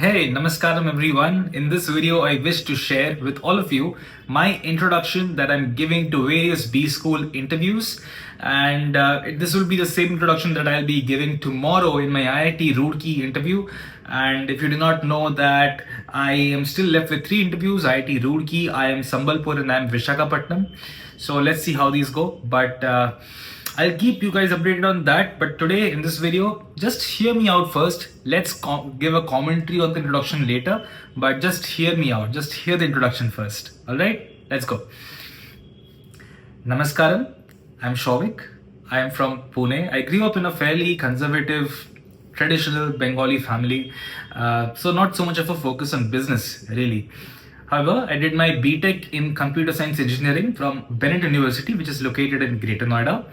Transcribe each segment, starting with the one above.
Hey, Namaskaram everyone. In this video, I wish to share with all of you my introduction that I'm giving to various B school interviews. And this will be the same introduction that I'll be giving tomorrow in my IIT Roorkee interview. And if you do not know that, I am still left with 3 interviews: IIT Roorkee, I am Sambalpur, and I am Vishakhapatnam. So let's see how these go. But I'll keep you guys updated on that. But today in this video, just hear me out first. Let's give a commentary on the introduction later. But just hear me out. Just hear the introduction first. All right, let's go. Namaskaram. I'm Shovik. I am from Pune. I grew up in a fairly conservative, traditional Bengali family. So not so much of a focus on business, really. However, I did my BTech in Computer Science Engineering from Bennett University, which is located in Greater Noida.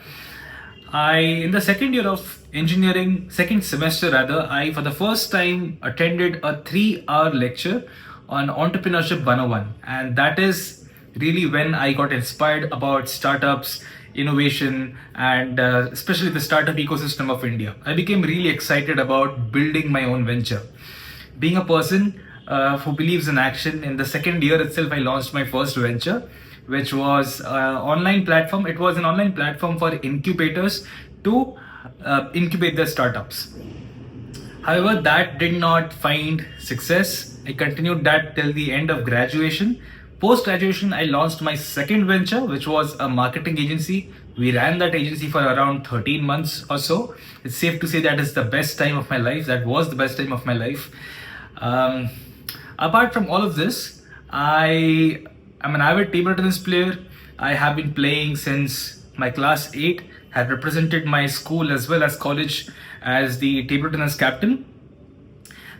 In the second year of engineering, second semester rather, I for the first time attended a 3-hour lecture on Entrepreneurship 101. And that is really when I got inspired about startups, innovation, and especially the startup ecosystem of India. I became really excited about building my own venture. Being a person who believes in action, in the second year itself, I launched my first venture, which was an online platform. It was an online platform for incubators to incubate their startups. However, that did not find success. I continued that till the end of graduation. Post graduation, I launched my second venture, which was a marketing agency. We ran that agency for around 13 months or so. It's safe to say that is the best time of my life. That was the best time of my life. Apart from all of this, I'm an avid table tennis player. I have been playing since my class 8, had represented my school as well as college as the table tennis captain.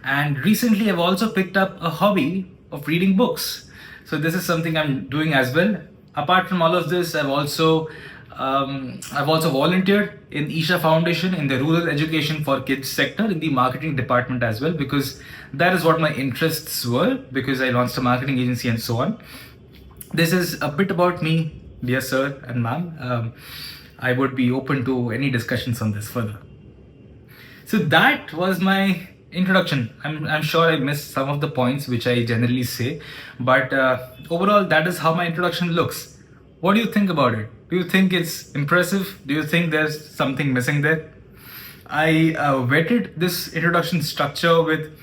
And recently I've also picked up a hobby of reading books. So this is something I'm doing as well. Apart from all of this, I've also volunteered in Isha Foundation in the rural education for kids sector in the marketing department as well, because that is what my interests were, because I launched a marketing agency and so on. This is a bit about me, dear sir and ma'am. I would be open to any discussions on this further. So that was my introduction. I'm sure I missed some of the points which I generally say, but overall that is how my introduction looks. What do you think about it? Do you think it's impressive? Do you think there's something missing there? I vetted this introduction structure with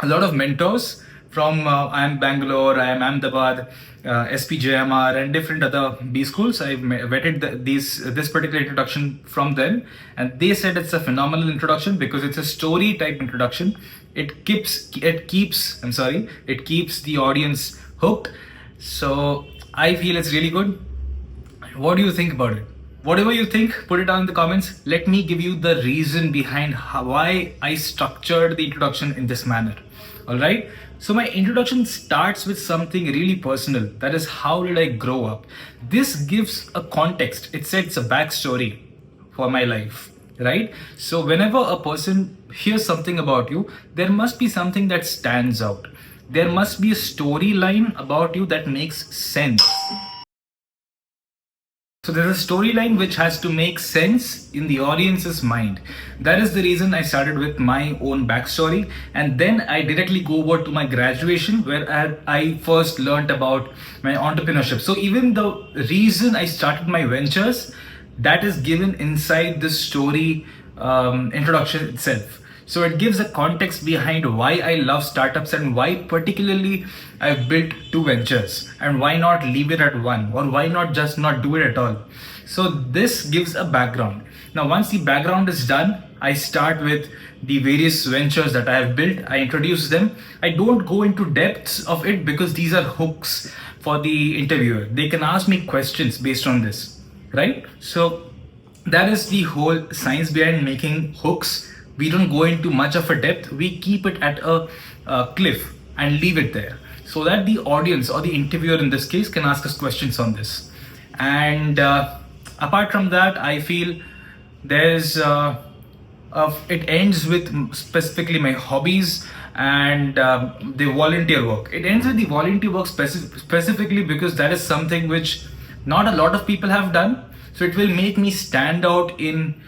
a lot of mentors from IIM Bangalore, IIM Ahmedabad, SPJMR, and different other B schools. I vetted this particular introduction from them, and they said it's a phenomenal introduction because it's a story type introduction. It keeps the audience hooked. So I feel it's really good. What do you think about it? Whatever you think, put it down in the comments. Let me give you the reason behind why I structured the introduction in this manner. All right. So my introduction starts with something really personal. That is, how did I grow up? This gives a context. It sets a backstory for my life, right? So whenever a person hears something about you, there must be something that stands out. There must be a storyline about you that makes sense. So there's a storyline which has to make sense in the audience's mind. That is the reason I started with my own backstory, and then I directly go over to my graduation where I first learned about my entrepreneurship. So even the reason I started my ventures, that is given inside the story introduction itself. So it gives a context behind why I love startups and why particularly I've built 2 ventures, and why not leave it at one, or why not just not do it at all. So this gives a background. Now once the background is done, I start with the various ventures that I have built. I introduce them. I don't go into depths of it because these are hooks for the interviewer. They can ask me questions based on this, right? So that is the whole science behind making hooks. We don't go into much of a depth. We keep it at a cliff and leave it there, so that the audience or the interviewer in this case can ask us questions on this. And apart from that, I feel there's it ends with specifically my hobbies and the volunteer work. It ends with the volunteer work specifically because that is something which not a lot of people have done. So it will make me stand out in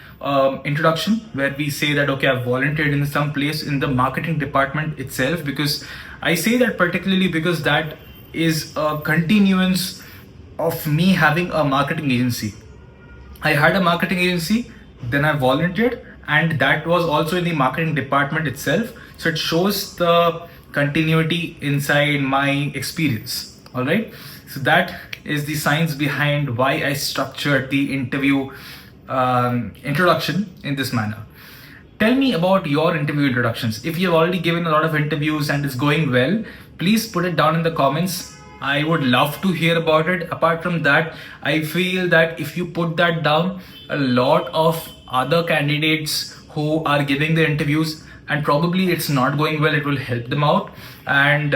introduction, where we say that, okay, I've volunteered in some place in the marketing department itself, because I say that particularly because that is a continuance of me having a marketing agency. I had a marketing agency, then I volunteered, and that was also in the marketing department itself. So it shows the continuity inside my experience. All right. So that is the science behind why I structured the interview introduction in this manner. Tell me about your interview introductions. If you've already given a lot of interviews and it's going well, please put it down in the comments. I would love to hear about it. Apart from that, I feel that if you put that down, a lot of other candidates who are giving the interviews and probably it's not going well, it will help them out. And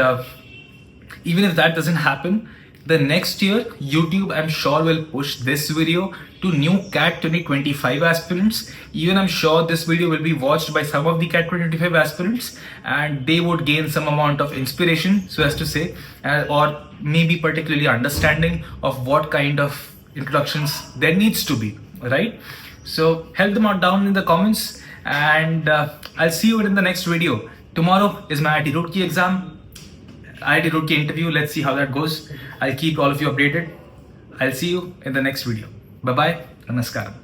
even if that doesn't happen, the next year, YouTube, I'm sure, will push this video to new CAT 2025 aspirants. Even I'm sure this video will be watched by some of the CAT 2025 aspirants, and they would gain some amount of inspiration, so as to say, or maybe particularly understanding of what kind of introductions there needs to be, right? So help them out down in the comments, and I'll see you in the next video. Tomorrow is my IIT Roorkee exam. IIT Roorkee interview. Let's see how that goes. I'll keep all of you updated. I'll see you in the next video. Bye bye. Namaskaram.